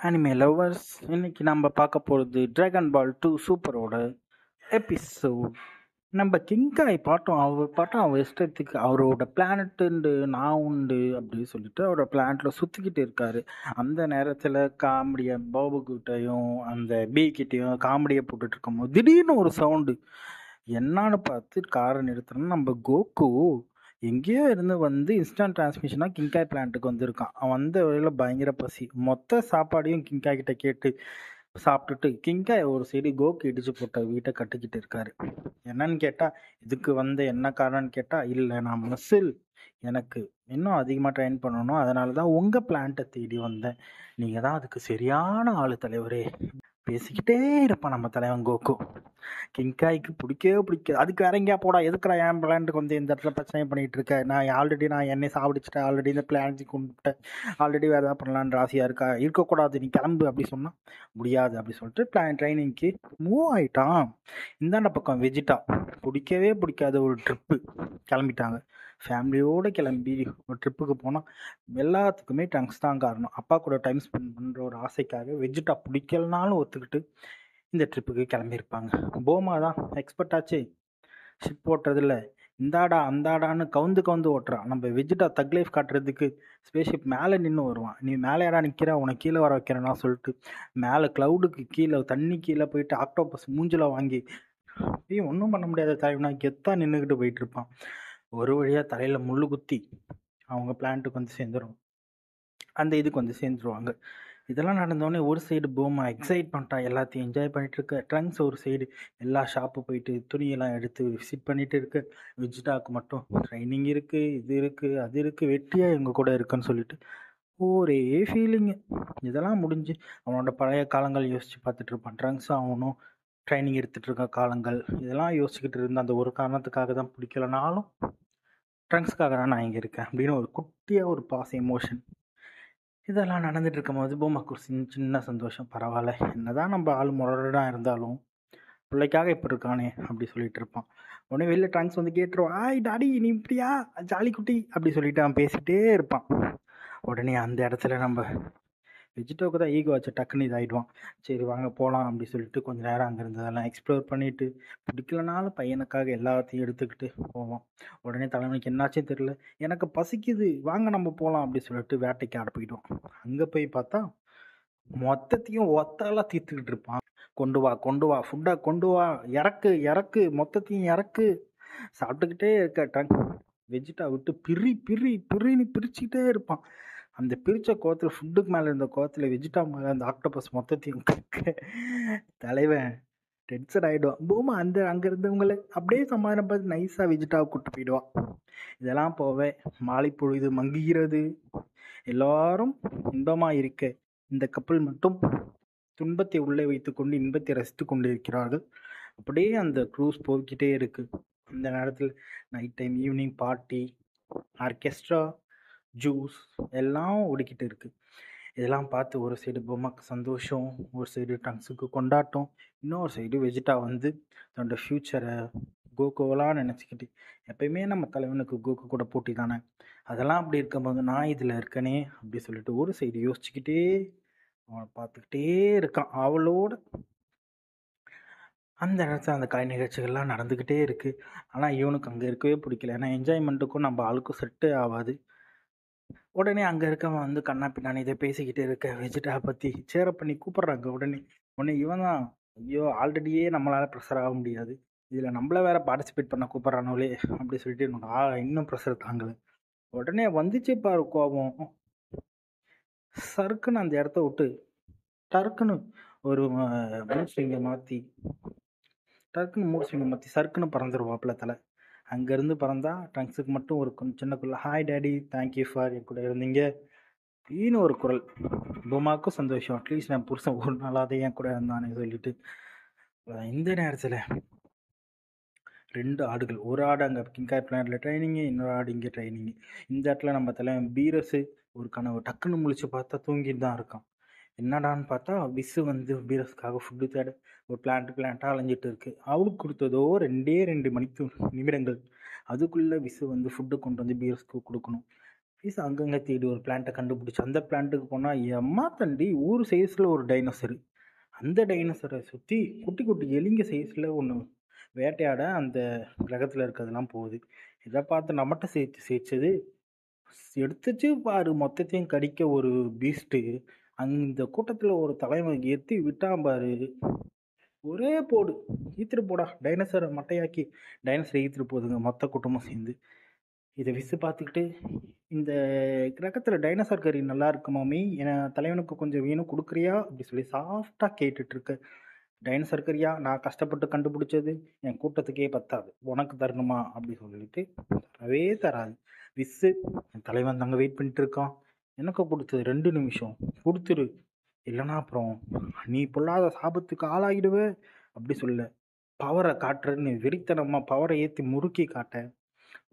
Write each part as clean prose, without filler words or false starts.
Anime lovers, இன்னைக்கு நம்ம பார்க்க போகிறது டிராகன் பால் 2 சூப்பரோட எபிசோட். நம்ம கிங்காய் பாட்டம் அவர் இஷ்டத்துக்கு அவரோட பிளானட்டு நான் உண்டு அப்படின்னு சொல்லிட்டு அவரோட பிளானட்ல சுற்றிக்கிட்டு இருக்காரு. அந்த நேரத்தில் காமெடியை பாபு கிட்டையும் அந்த பி கிட்டையும் காமெடியை போட்டுட்டு இருக்கும்போது திடீர்னு ஒரு சவுண்டு. என்னான்னு பார்த்து காரை நிறுத்தணும். நம்ம கோகு எங்கேயோ இருந்து வந்து இன்ஸ்டன்ட் டிரான்ஸ்மிஷனாக கிங்காய் பிளான்ட்டுக்கு வந்திருக்கான். அவன் வந்த வழியில் பயங்கர பசி. மொத்த சாப்பாடையும் கிங்காய் கிட்ட கேட்டு சாப்பிட்டுட்டு கிங்காய் ஒரு சைடு கோக்கு இடிச்சு போட்ட வீட்டை கட்டிக்கிட்டு இருக்காரு. என்னன்னு கேட்டால் இதுக்கு வந்து என்ன காரணம்னு கேட்டால், இல்லை நான் மசில் எனக்கு இன்னும் அதிகமாக ட்ரெயின் பண்ணணும், அதனால தான் உங்கள் பிளான்ட்டை தேடி வந்தேன், நீங்கள் தான் அதுக்கு சரியான ஆளு தலைவரே. பேசிக்கிட்டே இருப்பான் நம்ம தலைவன் கோகு. கிங்காய்க்கு பிடிக்கவே பிடிக்காது. அதுக்கு வேற எங்கேயா போடா, எதுக்குறா என் பிளான்ட்டுக்கு வந்து இந்த இடத்துல பிரச்சனை பண்ணிகிட்டு இருக்கேன், நான் என்னை சாப்பிடிச்சிட்டேன், ஆல்ரெடி இந்த பிளான்ஸு கொண்டுட்டேன், ஆல்ரெடி வேறு ஏதாவது பண்ணலான்னு ராசியாக இருக்கக்கூடாது, நீ கிளம்பு அப்படி சொன்னால் முடியாது அப்படி சொல்லிட்டு ட்ரைனிங்க்கு மூவ் ஆகிட்டான். இந்தாண்ட பக்கம் வெஜிட்டா பிடிக்கவே பிடிக்காத ஒரு ட்ரிப்பு கிளம்பிட்டாங்க. ஃபேமிலியோடு கிளம்பி ஒரு ட்ரிப்புக்கு போனால் எல்லாத்துக்குமே ட்ரங்க்ஸ் தான் காரணம். அப்பா கூட டைம் ஸ்பெண்ட் பண்ணுற ஒரு ஆசைக்காக வெஜிட்டா பிடிக்கலனாலும் ஒத்துக்கிட்டு இந்த ட்ரிப்புக்கு கிளம்பியிருப்பாங்க. போமா தான் எக்ஸ்பர்ட் ஆச்சு ஷிப் ஓட்டுறதில்ல, இந்தாடா அந்தாடான்னு கவுந்து ஓட்டுறான். நம்ம வெஜிட்டா தக் லைஃப் காட்டுறதுக்கு ஸ்பேஸ்ஷிப் மேலே நின்று வருவான். நீ மேலே யாரா நிற்கிற, உனக்கு கீழே வர வைக்கிறேன்னா சொல்லிட்டு மேலே க்ளவுடுக்கு கீழே தண்ணி கீழே போயிட்டு ஆக்டோபஸ் மூஞ்சில் வாங்கி ஒன்றும் பண்ண முடியாத தலைவனா கெத்தாக நின்றுக்கிட்டு போயிட்டு இருப்பான். ஒரு வழியாக தலையில் முள்ளு குத்தி அவங்க பிளான்ட்டுக்கு வந்து சேர்ந்துடும். அந்த இதுக்கு வந்து சேர்ந்துருவாங்க. இதெல்லாம் நடந்தோடனே ஒரு சைடு போமா எக்ஸைட் பண்ணிட்டா, எல்லாத்தையும் என்ஜாய் பண்ணிட்டு இருக்க. ட்ரங்க்ஸ் ஒரு சைடு எல்லா ஷாப்பு போயிட்டு துணியெல்லாம் எடுத்து விசிட் பண்ணிட்டு இருக்கு. விஜிட்டாவுக்கு மட்டும் ட்ரைனிங் இருக்குது, இது இருக்குது, அது இருக்குது, வெட்டியாக எங்கள் கூட இருக்குன்னு சொல்லிட்டு ஒரே ஃபீலிங்கு. இதெல்லாம் முடிஞ்சு அவனோட பழைய காலங்கள் யோசித்து பார்த்துட்டு இருப்பான். ட்ரங்க்ஸ் அவனும் ட்ரைனிங் எடுத்துகிட்டு இருக்க காலங்கள் இதெல்லாம் யோசிச்சுக்கிட்டு இருந்த அந்த ஒரு காரணத்துக்காக தான் பிடிக்கலனாலும் ட்ரங்க்ஸ்க்காக தான் நான் இங்கே இருக்கேன் அப்படின்னு ஒரு குட்டியாக ஒரு பாஸ் எமோஷன். இதெல்லாம் நடந்துட்டு இருக்கும்போது பூமாக்கு ஒரு சின்ன சந்தோஷம். பரவாயில்ல, என்னதான் நம்ம ஆள் முரடாக இருந்தாலும் பிள்ளைக்காக இப்போ இருக்கானே அப்படி சொல்லிட்டு இருப்பான். உடனே வெளில ட்ரங்க்ஸ் வந்து கேட்டுருவான், ஆய் டாடி நீ இப்படியா ஜாலி குட்டி அப்படி சொல்லிட்டு அவன் பேசிகிட்டே இருப்பான். உடனே அந்த இடத்துல நம்ம வெஜிடோக்கு தான் ஈகோ வச்சு டக்குன்னு இதாகிடுவான். சரி வாங்க போகலாம் அப்படி சொல்லிட்டு கொஞ்சம் நேரம் அங்கே இருந்ததெல்லாம் எக்ஸ்ப்ளோர் பண்ணிவிட்டு பிடிக்கலனாலும் பையனுக்காக எல்லாத்தையும் எடுத்துக்கிட்டு போவோம். உடனே தலைவனுக்கு என்னாச்சும் தெரியல, எனக்கு பசிக்குது வாங்க நம்ம போகலாம் அப்படி சொல்லிட்டு வேட்டைக்கு ஆட போயிடுவோம். அங்கே போய் பார்த்தா மொத்தத்தையும் ஒத்தாலாம் தீர்த்துக்கிட்டு இருப்பான். கொண்டு வா ஃபுட்டை கொண்டு வா, இறக்கு மொத்தத்தையும் இறக்கு சாப்பிட்டுக்கிட்டே இருக்க. ட்ரங்க் வெஜிட்டா விட்டு பிரின்னு பிரிச்சுக்கிட்டே இருப்பான். அந்த பிரித்த கோவத்தில் ஃபுட்டுக்கு மேலே இருந்த கோவத்தில் வெஜிட்டா மேலே அந்த ஆக்டோபஸ் மொத்தத்தையும் தலைவன் டென்ஷன் ஆகிடுவான். பூமா அங்கே இருந்தவங்களை அப்படியே சமாதானம் பார்த்து நைஸாக வெஜிட்டாவை கூப்பிட்டு போயிடுவான். இதெல்லாம் போவே மாலை பொழுது மங்குகிறது. எல்லாரும் இன்பமாக இருக்க இந்த கப்பல் மட்டும் துன்பத்தை உள்ளே வைத்துக்கொண்டு இன்பத்தை ரசித்து கொண்டு இருக்கிறார்கள். அப்படியே அந்த க்ரூஸ் போய்கிட்டே இருக்கு. அந்த நேரத்தில் night time evening party, orchestra, juice எல்லாம் ஓடிக்கிட்டு இருக்கு. இதெல்லாம் பார்த்து ஒரு சைடு பொம்மாக்கு சந்தோஷம், ஒரு சைடு ட்ரங்க்ஸுக்கு கொண்டாட்டம், இன்னொரு சைடு வெஜிட்டா வந்து தன்னோட ஃப்யூச்சரை கோகோவெல்லாம் நினச்சிக்கிட்டு, எப்பயுமே நம்ம தலைவனுக்கு கோகோ கூட போட்டி தானே, அதெல்லாம் அப்படி இருக்கும்போது நான் இதில் இருக்கனே அப்படி சொல்லிட்டு ஒரு சைடு யோசிச்சுக்கிட்டே அவனை பார்த்துக்கிட்டே இருக்கான் அவளோட. அந்த இடத்துல அந்த கலை நிகழ்ச்சிகள்லாம் நடந்துக்கிட்டே இருக்குது. ஆனால் இவனுக்கு அங்கே இருக்கவே பிடிக்கல. ஏன்னா என்ஜாய்மெண்ட்டுக்கும் நம்ம ஆளுக்கும் செட்டே ஆகாது. உடனே அங்கே இருக்கவன் வந்து கண்ணா பின்னாடி இதை பேசிக்கிட்டே இருக்க வெஜிட்டா பற்றி சேரப் பண்ணி கூப்பிட்றாங்க. உடனே இவன் தான், ஐயோ ஆல்ரெடியே நம்மளால் ப்ரெஷர் ஆக முடியாது, இதில் நம்மளை வேற பார்ட்டிசிபேட் பண்ண கூப்பிட்றானோலே அப்படி சொல்லிட்டு எனக்கு இன்னும் ப்ரெஷர் தாங்கலை. உடனே வந்துச்சு பாரு கோபம். சறுக்குன்னு அந்த இடத்த விட்டு டர்க்குன்னு ஒரு மூட் ஸ்விங்கை மாற்றி சறுக்குன்னு பறந்துருவாப்புல தலை. அங்கேருந்து பறந்தா ட்ரங்க்ஸுக்கு மட்டும் ஒரு சின்ன குரல், ஹாய் டேடி தேங்க்யூ ஃபார் என் கூட இருந்தீங்க அப்படின்னு ஒரு குரல். பூமாக்கும் சந்தோஷம், அட்லீஸ்ட் நான் புருஷன் ஒரு நாளாவது என் கூட இருந்தானே சொல்லிட்டு. இந்த நேரத்தில் 2 ஆடுகள், ஒரு ஆடு அங்கே கிங்காய் பிளான்ட்டில் ட்ரைனிங்கு, இன்னொரு ஆடு இங்கே ட்ரைனிங்கு. இந்த இடத்துல நம்ம தலைவன் பீரஸு ஒரு கனவு டக்குன்னு முழிச்சு பார்த்தா தூங்கிட்டு தான் இருக்கான். என்னடான்னு பார்த்தா விசு வந்து பீரஸுக்காக ஃபுட்டு தேட ஒரு பிளான்ட்டாக அலைஞ்சிட்டு இருக்கு. அவளுக்கு கொடுத்ததோ 2 நிமிடங்கள். அதுக்குள்ளே விசு வந்து ஃபுட்டு கொண்டு வந்து பீரஸ்க்கு கொடுக்கணும். பீஸ் அங்கங்கே தேடி ஒரு பிளான்ட்டை கண்டுபிடிச்சி அந்த பிளான்ட்டுக்கு போனால் எம்மா தண்டி ஊர் சைஸில் ஒரு டைனோசரு. அந்த டைனோசரை சுற்றி குட்டி குட்டி எலிங்க சைஸில் ஒன்று வேட்டையாட அந்த கிரகத்தில் இருக்கிறதெல்லாம் போகுது. இதை பார்த்து நம்மகிட்ட சேர்த்தது எடுத்துச்சு பாரு மொத்தத்தையும் கடிக்க ஒரு பீஸ்ட்டு. அந்த கூட்டத்தில் ஒரு தலைவன் எத்தி விட்டான் பாரு, ஒரே போடு ஈத்துட்டு போடா. டைனோசரை மட்டையாக்கி டைனோசரை ஈத்துட்டு போகுதுங்க மொத்த கூட்டமும் சேர்ந்து. இதை விசு பார்த்துக்கிட்டு, இந்த கிரகத்தில் டைனோசர் கறி நல்லா இருக்கு மாமி, என் தலைவனுக்கு கொஞ்சம் வேணும் கொடுக்குறியா அப்படி சொல்லி சாஃப்டாக கேட்டுட்ருக்க. டைனோசர் கறியா நான் கஷ்டப்பட்டு கண்டுபிடிச்சது என் கூட்டத்துக்கே பத்தாது, உனக்கு தரணுமா அப்படி சொல்லிட்டு தரவே தராது. விசு என் தலைவன் தாங்க வெயிட் பண்ணிட்டு இருக்கான், எனக்கு கொடுத்தது 2 நிமிஷம் கொடுத்துரு, இல்லைனா அப்புறம் நீ பொல்லாத சாபத்துக்கு ஆளாகிடுவே அப்படி சொல்ல. பவரை காட்டுறன்னு வெறித்தனமாக பவரை ஏற்றி முறுக்கி காட்ட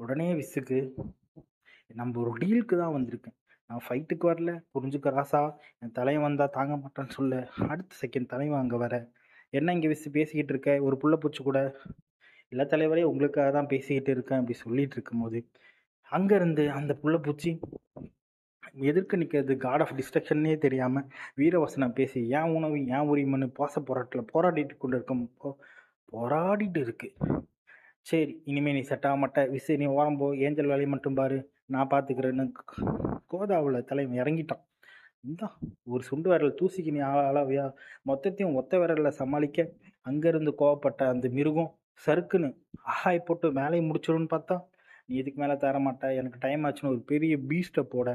உடனே விசுக்கு நம்ம ஒரு டீலுக்கு தான் வந்திருக்கேன், நான் ஃபைட்டுக்கு வரல புரிஞ்சுக்க ராசா, என் தலைவன் வந்தால் தாங்க மாட்டேன்னு சொல்ல அடுத்த செகண்ட் தலைவன் அங்கே வர, என்ன இங்கே விசு பேசிக்கிட்டு இருக்க ஒரு புள்ள பூச்சி கூட, இல்லை தலைவரே உங்களுக்காக தான் பேசிக்கிட்டு இருக்கேன் அப்படி சொல்லிட்டு இருக்கும்போது அங்கேருந்து அந்த புள்ள பூச்சி எதிர்க்க நிற்கிறது காட் ஆஃப் டிஸ்ட்ரக்ஷன்னே தெரியாமல் வீரவசனம் பேசி ஏன் உணவு ஏன் உரிமைன்னு போராடிட்டு கொண்டு இருக்கும் போராடிட்டு இருக்கு. சரி இனிமேல் நீ செட் ஆக மாட்ட விசு, நீ ஓரம் போ, ஏஞ்சல் வேலையை மட்டும் பாரு நான் பார்த்துக்கிறேன்னு கோதாவில் தலைவன் இறங்கிட்டான். இந்தா ஒரு சுண்டு விரல் தூசிக்கு நீ அளவையா மொத்தத்தையும் ஒத்த விரலில் சமாளிக்க. அங்கேருந்து கோவப்பட்ட அந்த மிருகம் சறுக்குன்னு ஆகாய் போட்டு வேலையை முடிச்சிடும்னு பார்த்தா நீ இதுக்கு மேலே தர மாட்டா எனக்கு டைம் ஆச்சுன்னு ஒரு பெரிய பீஸ்ட்டை போட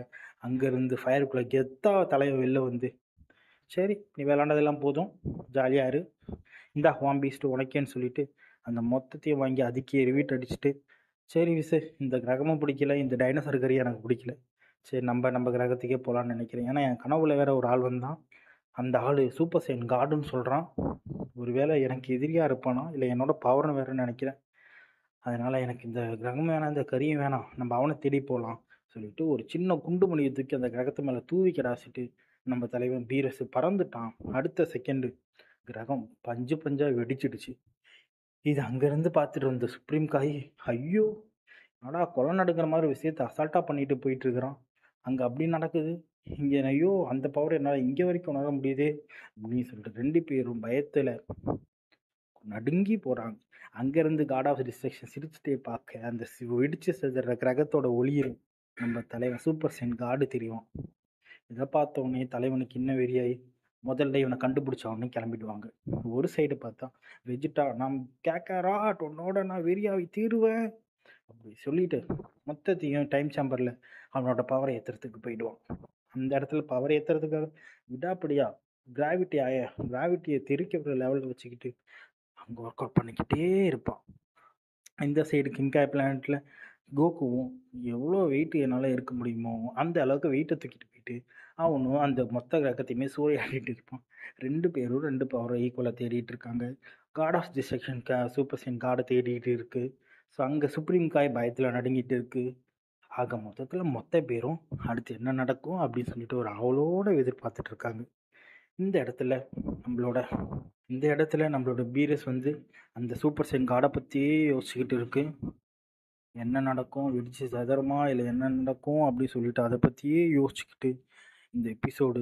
அங்கேருந்து ஃபயருக்குள்ளே கெத்தா தலைவன் வெளில வந்து, சரி நீ விளாண்டதெல்லாம் போதும் ஜாலியாக இரு, இந்தா வான் பீஸ்ட்டு உனக்கேன்னு சொல்லிட்டு அந்த மொத்தத்தையும் வாங்கி அதுக்கே ரிவீட் அடிச்சுட்டு, சரி விசு இந்த கிரகமும் பிடிக்கல இந்த டைனோசர் கறி எனக்கு பிடிக்கல, சரி நம்ம கிரகத்துக்கே போகலான்னு நினைக்கிறேன். ஏன்னா என் கனவுல வேற ஒரு ஆள் வந்தான், அந்த ஆள் சூப்பர் சைன் காடுன்னு சொல்கிறான், ஒருவேளை எனக்கு எதிரியாக இருப்பானா இல்லை என்னோட பவர்னு வேறன்னு நினைக்கிறேன். அதனால் எனக்கு இந்த கிரகம் வேணாம் இந்த கறியும் வேணாம், நம்ம அவனை தேடி போகலாம் சொல்லிட்டு ஒரு சின்ன குண்டுமணியை தூக்கி அந்த கிரகத்து மேலே தூவி கிடாசிட்டு நம்ம தலைவன் பீரஸு பறந்துட்டான். அடுத்த செகண்டு கிரகம் பஞ்சு பஞ்சாக வெடிச்சிடுச்சு. இது அங்கேருந்து பார்த்துட்டு வந்த சுப்ரீம் காய் ஐயோ நடா கொலை நடக்கிற மாதிரி விஷயத்த அசால்ட்டாக பண்ணிட்டு போயிட்டு இருக்கிறான், அங்கே அப்படி நடக்குது இங்கே ஐயோ அந்த பவர் என்னால் இங்கே வரைக்கும் உணர முடியுது அப்படின்னு சொல்லிட்டு 2 பேரும் பயத்தில் நடுங்கி போகிறாங்க. அங்கேருந்து காட் ஆஃப் டிஸ்ட்ரக்ஷன் சிரிச்சுட்டே பார்க்க அந்த வெடிச்சு செதுற கிரகத்தோட ஒளியில் நம்ம தலைவன் சூப்பர் சைன் காடு தெரியும். இதை பார்த்த உடனே தலைவனுக்கு இன்னும் வெறியாகி முதல்ல இவனை கண்டுபிடிச்ச உடனே கிளம்பிடுவாங்க. ஒரு சைடு பார்த்தா வெஜிட்டா நான் கேட்கறா உன்னோட நான் வெறியாகி தீருவேன் அப்படி சொல்லிட்டு மொத்தத்தையும் டைம் சேம்பரில் அவனோட பவரை ஏற்றுறதுக்கு போயிடுவான். அந்த இடத்துல பவரை ஏற்றுறதுக்காக விடாப்படியா கிராவிட்டியை தெரிக்கிற லெவலில் வச்சுக்கிட்டு அங்கே ஒர்க் அவுட் பண்ணிக்கிட்டே இருப்பான். இந்த சைடு கிங்காய் பிளானட்டில் கோகுவும் எவ்வளோ வெயிட் என்னால் இருக்க முடியுமோ அந்த அளவுக்கு வெயிட்டை தூக்கிட்டு போயிட்டு அவனும் அந்த மொத்த கிரகத்தையுமே சூறையாடிட்டு இருப்பான். 2 பேரும் 2 பவரை ஈக்குவலாக தேடிட்டு இருக்காங்க. God of destruction super sign காடை தேடிட்டு இருக்கு. ஸோ அங்கே சுப்ரீம் காய் பயத்தில் நடுங்கிட்டு இருக்கு. ஆக மொத்தத்தில் மொத்த பேரும் அடுத்து என்ன நடக்கும் அப்படின்னு சொல்லிட்டு ஒரு அவளோட எதிர்பார்த்துட்டு இருக்காங்க. இந்த இடத்துல நம்மளோட பீரஸ் வந்து அந்த சூப்பர் சைன் காடை பற்றியே யோசிச்சுக்கிட்டு இருக்கு. என்ன நடக்கும், வெடிச்சு சதறமா இல்லை என்ன நடக்கும் அப்படி சொல்லிட்டு அதை பற்றியே யோசிச்சுக்கிட்டு இந்த எபிசோடு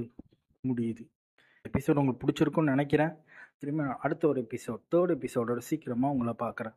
முடியுது. எபிசோடு உங்களுக்கு பிடிச்சிருக்குன்னு நினைக்கிறேன். திரும்ப அடுத்த ஒரு எபிசோட் 3rd எபிசோடோட சீக்கிரமாக உங்களை பார்க்குறேன்.